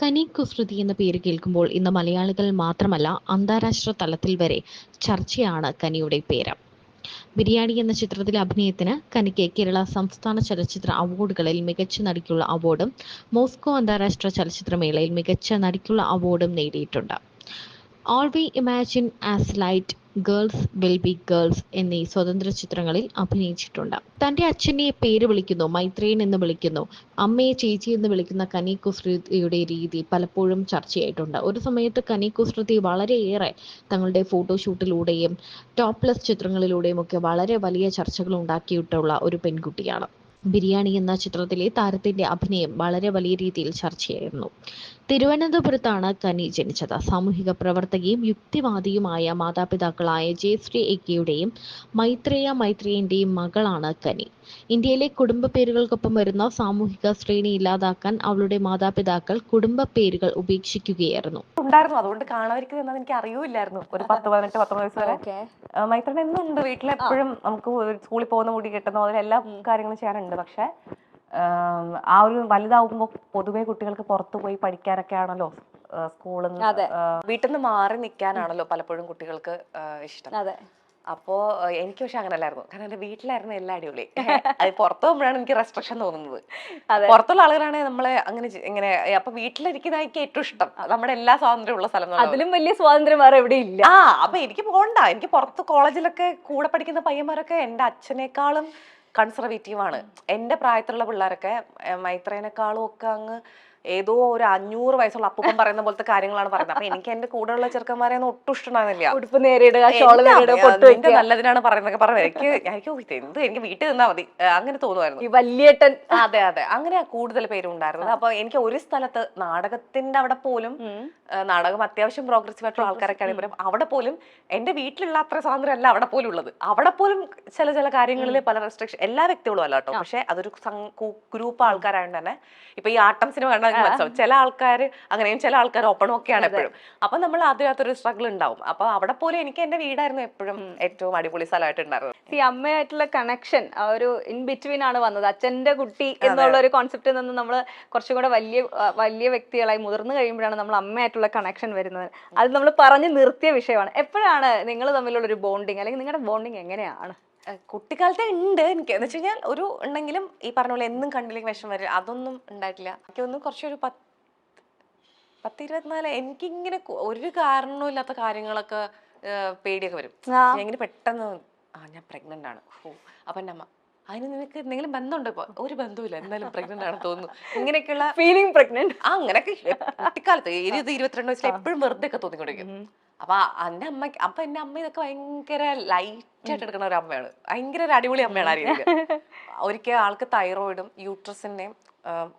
കനി കുസൃതി എന്ന പേര് കേൾക്കുമ്പോൾ ഇന്ന് മലയാളികൾ മാത്രമല്ല അന്താരാഷ്ട്ര തലത്തിൽ വരെ ചർച്ചയാണ് കനിയുടെ പേര്. ബിരിയാണി എന്ന ചിത്രത്തിലെ അഭിനയത്തിന് കനിക്ക് കേരള സംസ്ഥാന ചലച്ചിത്ര അവാർഡുകളിൽ മികച്ച നടിക്കുള്ള അവാർഡും മോസ്കോ അന്താരാഷ്ട്ര ചലച്ചിത്രമേളയിൽ മികച്ച നടിക്കുള്ള അവാർഡും നേടിയിട്ടുണ്ട്. All we imagine as light, girls will be girls എന്നീ സ്വതന്ത്ര ചിത്രങ്ങളിൽ അഭിനയിച്ചിട്ടുണ്ട്. തന്റെ അച്ഛനെ പേര് വിളിക്കുന്നു, മൈത്രേയൻ എന്ന് വിളിക്കുന്നു, അമ്മയെ ചേച്ചി എന്ന് വിളിക്കുന്ന കനി കുസൃതിയുടെ രീതി പലപ്പോഴും ചർച്ചയായിട്ടുണ്ട്. ഒരു സമയത്ത് കനി കുസൃതി വളരെയേറെ തങ്ങളുടെ ഫോട്ടോഷൂട്ടിലൂടെയും ടോപ്ലെസ് ചിത്രങ്ങളിലൂടെയും ഒക്കെ വളരെ വലിയ ചർച്ചകൾ ഉണ്ടാക്കിയിട്ടുള്ള ഒരു പെൺകുട്ടിയാണ്. ബിരിയാണി എന്ന ചിത്രത്തിലെ താരത്തിന്റെ അഭിനയം വളരെ വലിയ രീതിയിൽ ചർച്ചയായിരുന്നു. തിരുവനന്തപുരത്താണ് കനി ജനിച്ചത്. സാമൂഹിക പ്രവർത്തകയും യുക്തിവാദിയുമായ മാതാപിതാക്കളായ ജയശ്രീ എക്കെയുടെയും മൈത്രേയന്റെയും മകളാണ് കനി. ഇന്ത്യയിലെ കുടുംബ പേരുകൾക്കൊപ്പം വരുന്ന സാമൂഹിക ശ്രേണി ഇല്ലാതാക്കാൻ അവളുടെ മാതാപിതാക്കൾ കുടുംബ പേരുകൾ ഉപേക്ഷിക്കുകയായിരുന്നു. അതുകൊണ്ട് കാണാതിരിക്കുന്നത് എനിക്ക് അറിയില്ലായിരുന്നു. ഒരു 10-18 വയസ്സ് വരെ മൈത്രൻ എന്നുണ്ട് വീട്ടിലെപ്പോഴും. നമുക്ക് സ്കൂളിൽ പോകുന്ന മുടി കെട്ടുന്ന മുതൽ എല്ലാ കാര്യങ്ങളും ചെയ്യാറുണ്ട്. പക്ഷെ ആ ഒരു വലുതാവുമ്പോൾ പൊതുവെ കുട്ടികൾക്ക് പുറത്തു പോയി പഠിക്കാനൊക്കെ ആണല്ലോ, സ്കൂളിൽ നിന്ന് വീട്ടിൽ നിന്ന് മാറി നിൽക്കാനാണല്ലോ പലപ്പോഴും കുട്ടികൾക്ക് ഇഷ്ടം. അപ്പോ എനിക്ക് പക്ഷെ അങ്ങനെ അല്ലായിരുന്നു. കാരണം എന്റെ വീട്ടിലായിരുന്നു എല്ലാ അടിപൊളി. അത് പുറത്തു പോകുമ്പോഴാണ് എനിക്ക് റെസ്ട്രിക്ഷൻ തോന്നുന്നത്. പുറത്തുള്ള ആളുകളാണ് നമ്മളെ ഇങ്ങനെ അപ്പൊ വീട്ടിലിരിക്കുന്നതായിരിക്കും ഏറ്റവും ഇഷ്ടം. നമ്മുടെ എല്ലാ സ്വാതന്ത്ര്യം ഉള്ള സ്ഥലം, അതിലും വലിയ സ്വാതന്ത്ര്യം വേറെ എവിടെ ഇല്ല. അപ്പൊ എനിക്ക് പോകണ്ട. എനിക്ക് പുറത്ത് കോളേജിലൊക്കെ കൂടെ പഠിക്കുന്ന പയ്യന്മാരൊക്കെ എന്റെ അച്ഛനേക്കാളും കൺസർവേറ്റീവ് ആണ്. എന്റെ പ്രായത്തിലുള്ള പിള്ളേരൊക്കെ മൈത്രേനേക്കാളും ഒക്കെ അങ്ങ് ഏതോ ഒരു 500 വയസ്സുള്ള അപ്പൂപ്പൻ പറയുന്ന പോലത്തെ കാര്യങ്ങളാണ് പറയുന്നത്. അപ്പൊ എനിക്ക് എന്റെ കൂടെയുള്ള ചെറുക്കന്മാരെ ഒന്നും ഒട്ടും ഇഷ്ടമാകുന്നില്ല. ഉടുപ്പ് നേരിടുക, നല്ലതിനാണ് പറയുന്നതൊക്കെ പറഞ്ഞു. എനിക്ക് വീട്ടിൽ നിന്നാ മതി അങ്ങനെ തോന്നുമായിരുന്നു. വല്യേട്ടൻ. അതെ അതെ, അങ്ങനെയാ കൂടുതൽ പേരും ഉണ്ടായിരുന്നത്. അപ്പൊ എനിക്ക് ഒരു സ്ഥലത്ത് നാടകത്തിന്റെ അവിടെ പോലും, നാടകം അത്യാവശ്യം പ്രോഗ്രസീവ് ആയിട്ടുള്ള ആൾക്കാരൊക്കെ ആണെങ്കിലും അവിടെ പോലും എന്റെ വീട്ടിലുള്ള അത്ര സ്വാതന്ത്ര്യം അല്ല അവിടെ പോലും ഉള്ളത്. അവിടെ പോലും ചില കാര്യങ്ങളിൽ പല റെസ്ട്രിക്ഷൻ, എല്ലാ വ്യക്തികളും അല്ല കേട്ടോ. പക്ഷെ അതൊരു ഗ്രൂപ്പ് ആൾക്കാരായതുകൊണ്ട് തന്നെ ഇപ്പൊ ഈ ആട്ടം സിനിമ കണ്ടാൽ മനസ്സിലാവും. ചില ആൾക്കാർ അങ്ങനെയും ചില ആൾക്കാർ ഓപ്പണും ഒക്കെയാണ് എപ്പോഴും. അപ്പൊ നമ്മൾ അതിനകത്തൊരു സ്ട്രഗിൾ ഉണ്ടാവും. അപ്പൊ അവിടെ പോലും എനിക്ക് എന്റെ വീടായിരുന്നു എപ്പോഴും ഏറ്റവും അടിപൊളി സ്ഥലമായിട്ട് ഉണ്ടായിരുന്നത്. ഈ അമ്മയായിട്ടുള്ള കണക്ഷൻ ആ ഒരു ഇൻ ബിറ്റ്വീൻ ആണ് വന്നത്. അച്ഛന്റെ കുട്ടി എന്നുള്ള ഒരു കോൺസെപ്റ്റിൽ നിന്ന് നമ്മൾ കുറച്ചും കൂടെ വലിയ വ്യക്തികളായി മുതിർന്നു കഴിയുമ്പോഴാണ് നമ്മൾ അമ്മയായിട്ടുള്ള കണക്ഷൻ വരുന്നത്. അത് നമ്മൾ പറഞ്ഞു നിർത്തിയ വിഷയമാണ്. എപ്പോഴാണ് നിങ്ങൾ തമ്മിലുള്ള ഒരു ബോണ്ടിങ്, അല്ലെങ്കിൽ നിങ്ങളുടെ ബോണ്ടിങ് എങ്ങനെയാണ്? കുട്ടിക്കാലത്തെ ഉണ്ട് എനിക്ക്. എന്ന് വെച്ച് കഴിഞ്ഞാൽ ഒരു ഉണ്ടെങ്കിലും ഈ പറഞ്ഞ പോലെ എന്നും കണ്ടില്ലെങ്കിൽ വിഷം വരില്ല, അതൊന്നും ഉണ്ടായിട്ടില്ല. എനിക്കൊന്നും കുറച്ചൊരു 10-24 എനിക്കിങ്ങനെ ഒരു കാരണവും ഇല്ലാത്ത കാര്യങ്ങളൊക്കെ പേടിയൊക്കെ വരും. ഇങ്ങനെ പെട്ടെന്ന് ഞാൻ പ്രഗ്നന്റ് ആണ്. അപ്പൊ എൻ്റെ അമ്മ, അതിന് നിനക്ക് എന്തെങ്കിലും ബന്ധമുണ്ടോ? ഇപ്പൊ ഒരു ബന്ധവുമില്ല, എന്തായാലും പ്രഗ്നന്റ് ആണെന്ന് തോന്നുന്നു. ഇങ്ങനെയൊക്കെയുള്ള ഫീലിംഗ് പ്രഗ്നന്റ് അങ്ങനെയൊക്കെ കുട്ടിക്കാലത്ത് 22 വയസ്സിൽ എപ്പോഴും വെറുതെ ഒക്കെ തോന്നിക്കൊണ്ടിരിക്കും. അപ്പൊ എന്റെ അമ്മ ഇതൊക്കെ ഭയങ്കര ലൈറ്റ് ആയിട്ട് എടുക്കുന്ന ഒരു അമ്മയാണ്. ഭയങ്കര ഒരു അടിപൊളി അമ്മയാണ് ആ രീതിയിൽ. ഒരിക്കൽ ആൾക്ക് തൈറോയിഡും യൂട്രസിന്റെയും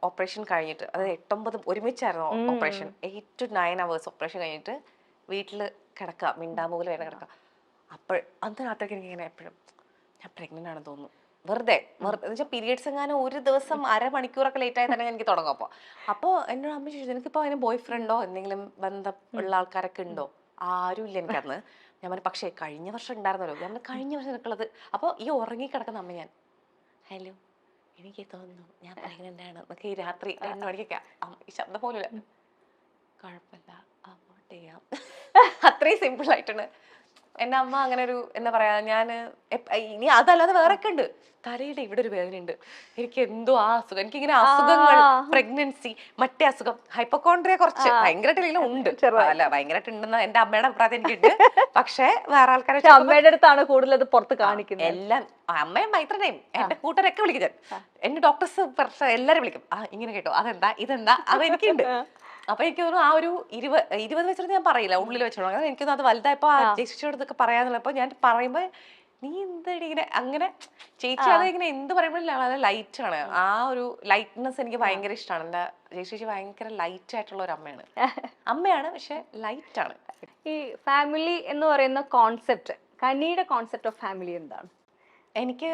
ഓപ്പറേഷൻ കഴിഞ്ഞിട്ട്, അത് 8-9 ഒരുമിച്ചായിരുന്നു ഓപ്പറേഷൻ. 8 to 9 hours ഓപ്പറേഷൻ കഴിഞ്ഞിട്ട് വീട്ടില് കിടക്കുക, മിണ്ടാമൂല വേറെ കിടക്കുക. അപ്പോൾ അതിനകത്തേക്ക് എനിക്ക് ഇങ്ങനെ എപ്പോഴും ഞാൻ പ്രഗ്നന്റ് ആണെന്ന് തോന്നുന്നു. വെറുതെ എന്ന് വെച്ചാൽ പീരിയഡ്സ് എങ്ങാനും ഒരു ദിവസം അരമണിക്കൂറൊക്കെ ലേറ്റ് ആയി തന്നെ എനിക്ക് തുടങ്ങും. അപ്പോൾ എന്നോട് അമ്മ ചോദിച്ചു, നിനക്കിപ്പോൾ അതിന് ബോയ് ഫ്രണ്ടോ എന്തെങ്കിലും ബന്ധമുള്ള ആൾക്കാരൊക്കെ ഉണ്ടോ? ആരും ഇല്ല എനിക്കന്ന്. ഞാൻ പറഞ്ഞു, പക്ഷേ കഴിഞ്ഞ വർഷം ഉണ്ടായിരുന്നല്ലോ. ഞാൻ കഴിഞ്ഞ വർഷം നിൽക്കുള്ളത്. അപ്പോൾ ഈ ഉറങ്ങി കിടക്കുന്ന അമ്മ, ഞാൻ ഹലോ എനിക്ക് തോന്നുന്നു ഞാൻ പ്രഗ്നന്റ് ആണ് എന്നൊക്കെ ഈ രാത്രി 2 മണിക്കൊക്കെ ഈ ശബ്ദം പോലും കുഴപ്പമില്ല, അബോർട്ട് ചെയ്യാം. അത്രയും സിമ്പിൾ ആയിട്ടാണ് എന്റെ അമ്മ അങ്ങനെ ഒരു എന്താ പറയാ. ഞാൻ ഇനി അതല്ലാതെ വേറെ ഒക്കെ ഉണ്ട്. തലയുടെ ഇവിടെ ഒരു വേദന ഉണ്ട്, എനിക്ക് എന്തോ ആ അസുഖം, എനിക്കിങ്ങനെ അസുഖങ്ങൾ, പ്രഗ്നൻസി, മറ്റേ അസുഖം, ഹൈപ്പോകോൺട്രിയ കുറച്ച് ഭയങ്കരമായിട്ടില്ലെങ്കിലും ഉണ്ട്. അല്ല ഭയങ്കരമായിട്ട് ഉണ്ടെന്ന് എന്റെ അമ്മയുടെ അഭിപ്രായത്തിൽ എനിക്കുണ്ട്. പക്ഷെ വേറെ ആൾക്കാരെ അമ്മയുടെ അടുത്താണ് കൂടുതൽ അത് പുറത്ത് കാണിക്കുന്നത്. എല്ലാം അമ്മയും മൈത്രനെയും എന്റെ കൂട്ടരൊക്കെ വിളിക്കും. ഞാൻ എന്റെ ഡോക്ടേഴ്സ് എല്ലാരും വിളിക്കും, ഇങ്ങനെ കേട്ടോ, അതെന്താ ഇതെന്താ, അത് എനിക്കുണ്ട്. അപ്പൊ എനിക്ക് തോന്നുന്നു ആ ഒരു 20 വയസ്സിൽ ഞാൻ പറയില്ല, ഉള്ളിൽ വെച്ചോളാം. അങ്ങനെ എനിക്കൊന്നും അത് വലുതായപ്പോ ചേച്ചിയോടൊക്കെ പറയാന്നുള്ളപ്പോ ഞാൻ പറയുമ്പോ നീ എന്താ ഇങ്ങനെ അങ്ങനെ ചേച്ചി അത് ഇങ്ങനെ എന്ത് പറയുമ്പോഴും വളരെ ലൈറ്റ് ആണ്. ആ ഒരു ലൈറ്റ്നെസ് എനിക്ക് ഭയങ്കര ഇഷ്ടമാണ്. എന്റെ ചേച്ചി ഭയങ്കര ലൈറ്റ് ആയിട്ടുള്ള ഒരു അമ്മയാണ്, പക്ഷെ ലൈറ്റ് ആണ്. ഈ ഫാമിലി എന്ന് പറയുന്ന കോൺസെപ്റ്റ്, കനിയുടെ കോൺസെപ്റ്റ് ഓഫ് ഫാമിലി എന്താണ്? എനിക്ക്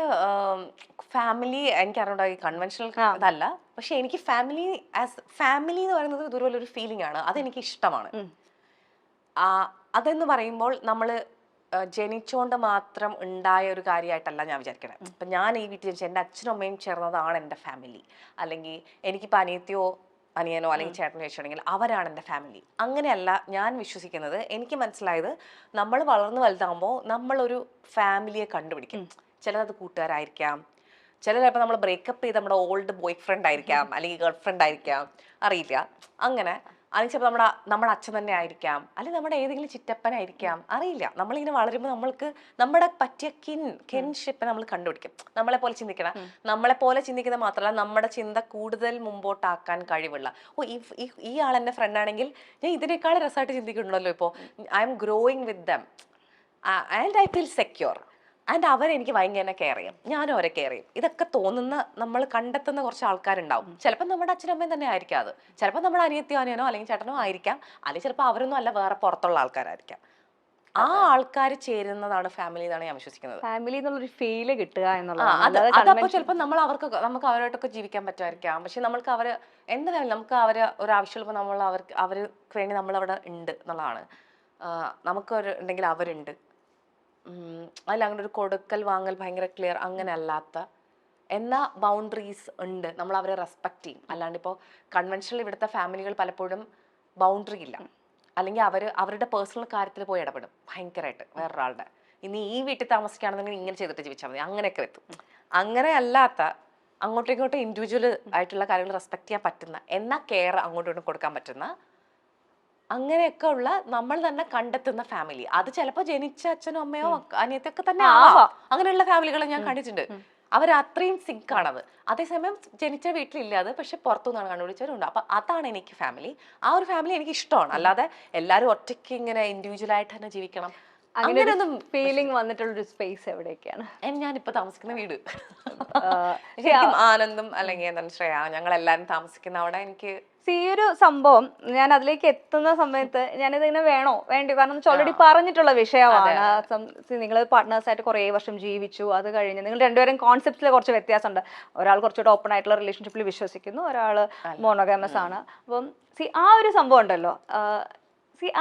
ഫാമിലി എനിക്കറിയണ്ട, ഈ കൺവെൻഷണൽ ഇതല്ല. പക്ഷെ എനിക്ക് ഫാമിലി എന്ന് പറയുന്നത് ഇതുപോലെ ഒരു ഫീലിംഗ് ആണ്. അതെനിക്ക് ഇഷ്ടമാണ്. അതെന്ന് പറയുമ്പോൾ നമ്മള് ജനിച്ചോണ്ട് മാത്രം ഉണ്ടായ ഒരു കാര്യമായിട്ടല്ല ഞാൻ വിചാരിക്കണേ. ഇപ്പൊ ഞാൻ ഈ വീട്ടിൽ ജനിച്ച എൻ്റെ അച്ഛനും അമ്മയും ചേർന്നതാണ് എൻ്റെ ഫാമിലി. അല്ലെങ്കിൽ എനിക്കിപ്പോൾ അനിയത്തിയോ അനിയനോ അല്ലെങ്കിൽ ചേട്ടനോ ചോദിച്ചിട്ടുണ്ടെങ്കിൽ അവരാണ് എൻ്റെ ഫാമിലി. അങ്ങനെയല്ല ഞാൻ വിശ്വസിക്കുന്നത്. എനിക്ക് മനസ്സിലായത് നമ്മൾ വളർന്നു വലുതാകുമ്പോൾ നമ്മളൊരു ഫാമിലിയെ കണ്ടുപിടിക്കും. ചിലത് കൂട്ടുകാരായിരിക്കാം, ചിലപ്പോൾ നമ്മൾ ബ്രേക്കപ്പ് ചെയ്ത് നമ്മുടെ ഓൾഡ് ബോയ് ഫ്രണ്ട് ആയിരിക്കാം, അല്ലെങ്കിൽ ഗേൾ ഫ്രണ്ട് ആയിരിക്കാം, അറിയില്ല. അങ്ങനെ അല്ലെങ്കിൽ ചിലപ്പോൾ നമ്മുടെ അച്ഛൻ തന്നെ ആയിരിക്കാം, അല്ലെങ്കിൽ നമ്മുടെ ഏതെങ്കിലും ചിറ്റപ്പനായിരിക്കാം, അറിയില്ല. നമ്മളിങ്ങനെ വളരുമ്പോൾ നമ്മൾക്ക് നമ്മുടെ പറ്റിയ കിൻഷിപ്പ് നമ്മൾ കണ്ടുപിടിക്കും. നമ്മളെപ്പോലെ ചിന്തിക്കണം. നമ്മളെപ്പോലെ ചിന്തിക്കുന്നത് മാത്രമല്ല, നമ്മുടെ ചിന്ത കൂടുതൽ മുമ്പോട്ടാക്കാൻ കഴിവുള്ള, ഈ ആൾ എൻ്റെ ഫ്രണ്ട് ആണെങ്കിൽ ഞാൻ ഇതിനേക്കാൾ രസമായിട്ട് ചിന്തിക്കുന്നുണ്ടല്ലോ. ഇപ്പോൾ I M growing with them and I feel secure and അവരെനിക്ക് ഭയങ്കര കെയർ ചെയ്യും, ഞാനും അവരെ കെയർ ചെയ്യും. ഇതൊക്കെ തോന്നുന്ന നമ്മൾ കണ്ടെത്തുന്ന കുറച്ച് ആൾക്കാരുണ്ടാവും. ചിലപ്പോൾ നമ്മുടെ അച്ഛനമ്മയും തന്നെ ആയിരിക്കാം അത്, ചിലപ്പോൾ നമ്മുടെ അനിയനോ അല്ലെങ്കിൽ ചേട്ടനോ ആയിരിക്കാം, അല്ലെങ്കിൽ ചിലപ്പോൾ അവരൊന്നും അല്ല, വേറെ പുറത്തുള്ള ആൾക്കാരായിരിക്കാം. ആ ആൾക്കാർ ചേരുന്നതാണ് ഫാമിലി എന്നാണ് ഞാൻ വിശ്വസിക്കുന്നത്. ഫാമിലി എന്നുള്ളൊരു ഫീല് കിട്ടുക എന്നുള്ളതാണ്. അതപ്പോൾ ചിലപ്പോൾ നമുക്ക് അവരോട്ടൊക്കെ ജീവിക്കാൻ പറ്റുമായിരിക്കാം, പക്ഷെ നമ്മൾക്ക് അവര് എന്തായാലും നമുക്ക് അവര് ഒരാവശ്യമുള്ളപ്പോൾ നമ്മൾ അവർക്ക് വേണ്ടി നമ്മളവിടെ ഉണ്ട് എന്നുള്ളതാണ്. നമുക്കൊരു ഉണ്ടെങ്കിൽ അവരുണ്ട്. അതിൽ അങ്ങനെ ഒരു കൊടുക്കൽ വാങ്ങൽ ഭയങ്കര ക്ലിയർ അങ്ങനെ അല്ലാത്ത എന്നാ ബൗണ്ടറീസ് ഉണ്ട്, നമ്മൾ അവരെ റെസ്പെക്ട് ചെയ്യും. അല്ലാണ്ട് ഇപ്പോൾ കൺവെൻഷണൽ ഇവിടുത്തെ ഫാമിലികൾ പലപ്പോഴും ബൗണ്ടറി ഇല്ല, അല്ലെങ്കിൽ അവരുടെ പേഴ്സണൽ കാര്യത്തിൽ പോയി ഇടപെടും ഭയങ്കരമായിട്ട് വേറൊരാളുടെ. ഇനി ഈ വീട്ടിൽ താമസിക്കുകയാണെന്നുണ്ടെങ്കിൽ ഇങ്ങനെ ചെയ്തിട്ട് ജീവിച്ചാൽ മതി, അങ്ങനെയൊക്കെ എത്തും. അങ്ങനെ അല്ലാത്ത അങ്ങോട്ടും ഇങ്ങോട്ടും ഇൻഡിവിജ്വൽ ആയിട്ടുള്ള കാര്യങ്ങൾ റെസ്പെക്ട് ചെയ്യാൻ പറ്റുന്ന, എന്നാ കെയർ അങ്ങോട്ടും ഇങ്ങോട്ടും കൊടുക്കാൻ പറ്റുന്ന, അങ്ങനെയൊക്കെ ഉള്ള നമ്മൾ തന്നെ കണ്ടെത്തുന്ന ഫാമിലി. അത് ചിലപ്പോൾ ജനിച്ച അച്ഛനോ അമ്മയോ അനിയത്തൊക്കെ തന്നെ ആവാം. അങ്ങനെയുള്ള ഫാമിലികളെ ഞാൻ കണ്ടിട്ടുണ്ട്. അവർ അത്രയും സിങ്ക് ആണത്. അതേസമയം ജനിച്ച വീട്ടിലില്ലാതെ പക്ഷെ പുറത്തുനിന്നാണ് കണ്ടുപിടിച്ചവരുണ്ട്. അപ്പൊ അതാണ് എനിക്ക് ഫാമിലി. ആ ഒരു ഫാമിലി എനിക്ക് ഇഷ്ടമാണ്. അല്ലാതെ എല്ലാവരും ഒറ്റയ്ക്ക് ഇങ്ങനെ ഇൻഡിവിജ്വൽ ആയിട്ട് തന്നെ ജീവിക്കണം അങ്ങനെയൊന്നും ഫീലിംഗ് വന്നിട്ടുള്ളൊരു സ്പേസ് എവിടെയൊക്കെയാണ്? ഞാനിപ്പോ താമസിക്കുന്ന വീട് ആനന്ദും അല്ലെങ്കിൽ എന്താണ് ശ്രേയ, ഞങ്ങൾ എല്ലാവരും താമസിക്കുന്ന അവിടെ എനിക്ക് ഈ ഒരു സംഭവം ഞാൻ അതിലേക്ക് എത്തുന്ന സമയത്ത് ഞാനിതിങ്ങനെ വേണോ വേണ്ടി, കാരണം ഓൾറെഡി പറഞ്ഞിട്ടുള്ള വിഷയമാണ്. നിങ്ങൾ പാർട്ട്നേഴ്സ് ആയിട്ട് കുറേ വർഷം ജീവിച്ചു, അത് കഴിഞ്ഞ് നിങ്ങൾ രണ്ടുപേരും കോൺസെപ്റ്റിൽ കുറച്ച് വ്യത്യാസമുണ്ട്. ഒരാൾ കുറച്ചുകൂടെ ഓപ്പൺ ആയിട്ടുള്ള റിലേഷൻഷിപ്പിൽ വിശ്വസിക്കുന്നു, ഒരാൾ മോണോഗാമസ് ആണ്. അപ്പം ആ ഒരു സംഭവം ഉണ്ടല്ലോ,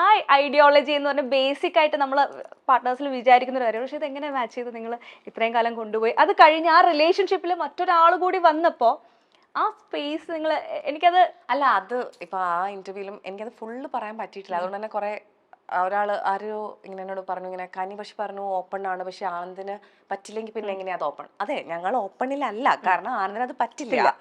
ആ ഐഡിയോളജി എന്ന് പറഞ്ഞാൽ ബേസിക് ആയിട്ട് നമ്മൾ പാർട്ട്നേഴ്സിൽ വിചാരിക്കുന്ന ഒരു കാര്യം. പക്ഷെ ഇതെങ്ങനെ മാച്ച് ചെയ്ത് നിങ്ങൾ ഇത്രയും കാലം കൊണ്ടുപോയി? അത് കഴിഞ്ഞ് ആ റിലേഷൻഷിപ്പിൽ മറ്റൊരാൾ കൂടി വന്നപ്പോൾ ആ സ്പേസ് നിങ്ങൾ, എനിക്കത് അല്ല, അത് ഇപ്പൊ ആ ഇന്റർവ്യൂലും എനിക്കത് ഫുള്ള് പറയാൻ പറ്റിയിട്ടില്ല. അതുകൊണ്ട് തന്നെ കുറെ ആരോ ഇങ്ങനെ എന്നോട് പറഞ്ഞു, ഇങ്ങനെ കനി പക്ഷെ പറഞ്ഞു ഓപ്പൺ ആണ്, പക്ഷെ ആനന്ദിന് പറ്റില്ലെങ്കിൽ പിന്നെ എങ്ങനെയാ അത് ഓപ്പൺ? അതെ, ഞങ്ങൾ ഓപ്പണിലല്ല, കാരണം ആനന്ദിന് അത് പറ്റില്ല.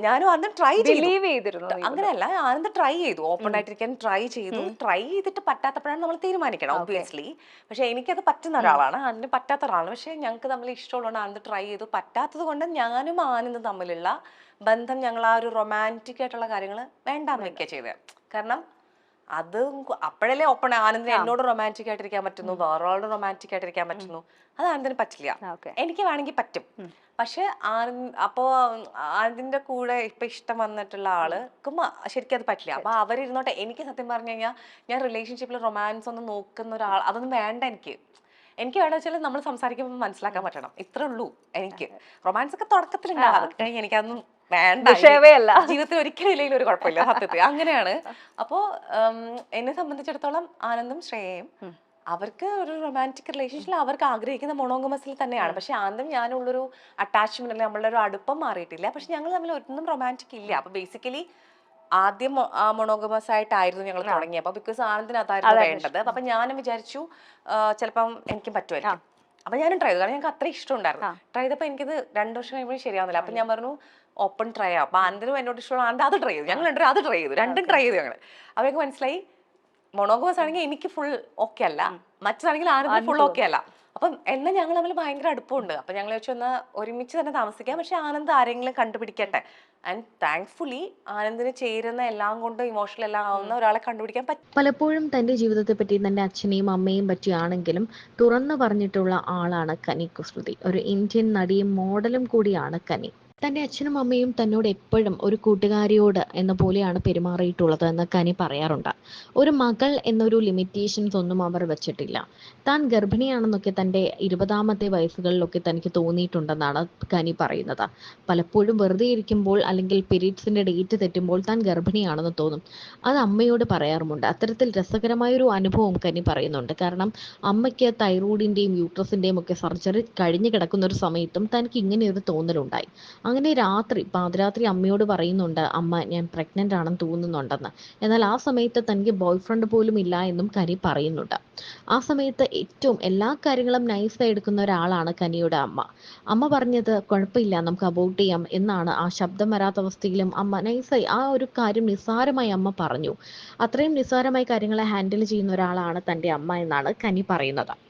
ഞാനും ആനന്ദ് ട്രൈ ചെയ്തിരുന്നു. അങ്ങനെയല്ല, ആനന്ദ് ട്രൈ ചെയ്തു, ഓപ്പൺ ആയിട്ടിരിക്കാൻ ട്രൈ ചെയ്തു. ട്രൈ ചെയ്തിട്ട് പറ്റാത്തപ്പോഴാണ് നമ്മൾ തീരുമാനിക്കണം ഒബ്വിയസ്ലി. പക്ഷെ എനിക്കത് പറ്റുന്ന ഒരാളാണ്, ആനന്ദിന് പറ്റാത്ത ഒരാളാണ്. പക്ഷെ ഞങ്ങൾക്ക് തമ്മിൽ ഇഷ്ടമുള്ളതുകൊണ്ട് ആനന്ദ് ട്രൈ ചെയ്തു. പറ്റാത്തത് കൊണ്ട് ഞാനും ആനന്ദ് തമ്മിലുള്ള ബന്ധം, ഞങ്ങൾ ആ ഒരു റൊമാൻറ്റിക് ആയിട്ടുള്ള കാര്യങ്ങൾ വേണ്ടാന്ന് വെക്കുക ചെയ്തത്. കാരണം അത് അപ്പോഴല്ലേ ഓപ്പൺ. ആനന്ദിന് എന്നോട് റൊമാൻറ്റിക് ആയിട്ടിരിക്കാൻ പറ്റുന്നു, വേറൊരാളോട് റൊമാൻറ്റിക് ആയിട്ടിരിക്കാൻ പറ്റുന്നു. അത് ആനന്ദിന് പറ്റില്ല. എനിക്ക് വേണമെങ്കിൽ പറ്റും. പക്ഷെ അപ്പോ ആനന്ദിന്റെ കൂടെ ഇപ്പൊ ഇഷ്ടം വന്നിട്ടുള്ള ആൾക്കും ശരിക്കും അത് പറ്റില്ല. അപ്പൊ അവരിരുന്നോട്ടെ. എനിക്ക് സത്യം പറഞ്ഞു കഴിഞ്ഞാൽ ഞാൻ റിലേഷൻഷിപ്പിൽ റൊമാൻസ് ഒന്നും നോക്കുന്ന ഒരാൾ അതൊന്നും വേണ്ട. എനിക്ക് വേണ്ട വെച്ചാൽ നമ്മൾ സംസാരിക്കുമ്പോൾ മനസ്സിലാക്കാൻ പറ്റണം, ഇത്രേ ഉള്ളൂ. എനിക്ക് റൊമാൻസ് ഒക്കെ തുടക്കത്തിലുണ്ടാവും, എനിക്കതൊന്നും വേണ്ട, ജീവിതത്തിൽ ഒരിക്കലും ഇല്ലെങ്കിൽ ഒരു കുഴപ്പമില്ല സത്യത്തിൽ. അങ്ങനെയാണ്. അപ്പോ എന്നെ സംബന്ധിച്ചിടത്തോളം ആനന്ദും ശ്രേയയും അവർക്ക് ഒരു റൊമാൻറ്റിക് റിലേഷൻഷിപ്പിൽ അവർക്ക് ആഗ്രഹിക്കുന്ന മൊണോഗമസിൽ തന്നെയാണ്. പക്ഷെ ആനന്ദും ഞാനുള്ളൊരു അറ്റാച്ച്മെന്റ് അല്ലെങ്കിൽ നമ്മളുടെ ഒരു അടുപ്പം മാറിയിട്ടില്ല. പക്ഷെ ഞങ്ങൾ തമ്മിൽ ഒന്നും റൊമാൻറ്റിക് ഇല്ല. അപ്പൊ ബേസിക്കലി ആദ്യം മൊണോഗമസ് ആയിട്ടായിരുന്നു ഞങ്ങൾ തുടങ്ങിയപ്പോ, ബിക്കോസ് ആനന്ദിന് അതായിരുന്നു വേണ്ടത്. അപ്പൊ ഞാനും വിചാരിച്ചു ചിലപ്പം എനിക്കും പറ്റുമായിരിക്കും. അപ്പൊ ഞാനും ട്രൈ ചെയ്തു, കാരണം ഞങ്ങൾക്ക് അത്ര ഇഷ്ടം ഉണ്ടായിരുന്നു. ട്രൈ ചെയ്തപ്പോൾ എനിക്കത് 2 വർഷം കഴിയുമ്പോഴും ശരിയാവുന്നില്ല. അപ്പൊ ഞാൻ പറഞ്ഞു ഓപ്പൺ ട്രൈ ആവും. അപ്പൊ ആനന്ദിനും എന്നോട് ഇഷ്ടമുള്ള ആനന്ദ് അത് ട്രൈ ചെയ്തു, ഞങ്ങൾ രണ്ടും അത് ട്രൈ ചെയ്തു, രണ്ടും ട്രൈ ചെയ്തു ഞങ്ങൾ. അപ്പൊ എനിക്ക് മനസ്സിലായി മൊണോഗമസ് ആണെങ്കിൽ എനിക്ക് ഫുൾ ഓക്കെ അല്ല, മറ്റതാണെങ്കിൽ ആനന്ദിന് ഫുൾ ഓക്കെ അല്ല. അപ്പം എന്നാൽ ഞങ്ങൾ തമ്മിൽ ഭയങ്കര അടുപ്പമുണ്ട്. അപ്പൊ ഞങ്ങൾ വെച്ച് എന്നാൽ ഒരുമിച്ച് തന്നെ താമസിക്കാം, പക്ഷെ ആനന്ദ് ആരെങ്കിലും കണ്ടുപിടിക്കട്ടെ. ആൻഡ് താങ്ക്ഫുള്ളി ആനന്ദിന് ചേരുന്ന എല്ലാം കൊണ്ട് ഇമോഷണൽ എല്ലാം ആവുന്ന ഒരാളെ കണ്ടുപിടിക്കാൻ പറ്റും. പലപ്പോഴും തന്റെ ജീവിതത്തെ പറ്റി തന്റെ അച്ഛനെയും അമ്മയും പറ്റിയാണെങ്കിലും തുറന്നു പറഞ്ഞിട്ടുള്ള ആളാണ് കനി കുസൃതി. ഒരു ഇന്ത്യൻ നടിയും മോഡലും കൂടിയാണ് കനി. തന്റെ അച്ഛനും അമ്മയും തന്നോട് എപ്പോഴും ഒരു കൂട്ടുകാരിയോട് എന്ന പോലെയാണ് പെരുമാറിയിട്ടുള്ളത് എന്ന് കനി പറയാറുണ്ട്. ഒരു മകൾ എന്നൊരു ലിമിറ്റേഷൻസ് ഒന്നും അവർ വെച്ചിട്ടില്ല. താൻ ഗർഭിണിയാണെന്നൊക്കെ തൻ്റെ 20ാമത്തെ വയസ്സുകളിലൊക്കെ തനിക്ക് തോന്നിയിട്ടുണ്ടെന്നാണ് കനി പറയുന്നത്. പലപ്പോഴും വെറുതെ ഇരിക്കുമ്പോൾ അല്ലെങ്കിൽ പീരീഡ്സിന്റെ ഡേറ്റ് തെറ്റുമ്പോൾ താൻ ഗർഭിണിയാണെന്ന് തോന്നും. അത് അമ്മയോട് പറയാറുമുണ്ട്. അത്തരത്തിൽ രസകരമായൊരു അനുഭവം കനി പറയുന്നുണ്ട്. കാരണം അമ്മയ്ക്ക് തൈറോയിഡിന്റെയും യൂട്രസിന്റെയും ഒക്കെ സർജറി കഴിഞ്ഞു കിടക്കുന്ന ഒരു സമയത്തും തനിക്ക് ഇങ്ങനെയൊരു തോന്നലുണ്ടായി. അങ്ങനെ പാതിരാത്രി അമ്മയോട് പറയുന്നുണ്ട്, അമ്മ ഞാൻ പ്രഗ്നന്റ് ആണെന്ന് തോന്നുന്നുണ്ടെന്ന്. എന്നാൽ ആ സമയത്ത് തനിക്ക് ബോയ് ഫ്രണ്ട് പോലും ഇല്ല എന്നും കനി പറയുന്നുണ്ട്. ആ സമയത്ത് ഏറ്റവും എല്ലാ കാര്യങ്ങളും നൈസായി എടുക്കുന്ന ഒരാളാണ് കനിയുടെ അമ്മ. അമ്മ പറഞ്ഞത് കുഴപ്പമില്ല, നമുക്ക് അബോർട്ട് ചെയ്യാം എന്നാണ്. ആ ശബ്ദം വരാത്ത അവസ്ഥയിലും അമ്മ നൈസായി ആ ഒരു കാര്യം നിസ്സാരമായി അമ്മ പറഞ്ഞു. അത്രയും നിസ്സാരമായി കാര്യങ്ങളെ ഹാൻഡിൽ ചെയ്യുന്ന ഒരാളാണ് തൻ്റെ അമ്മ എന്നാണ് കനി പറയുന്നത്.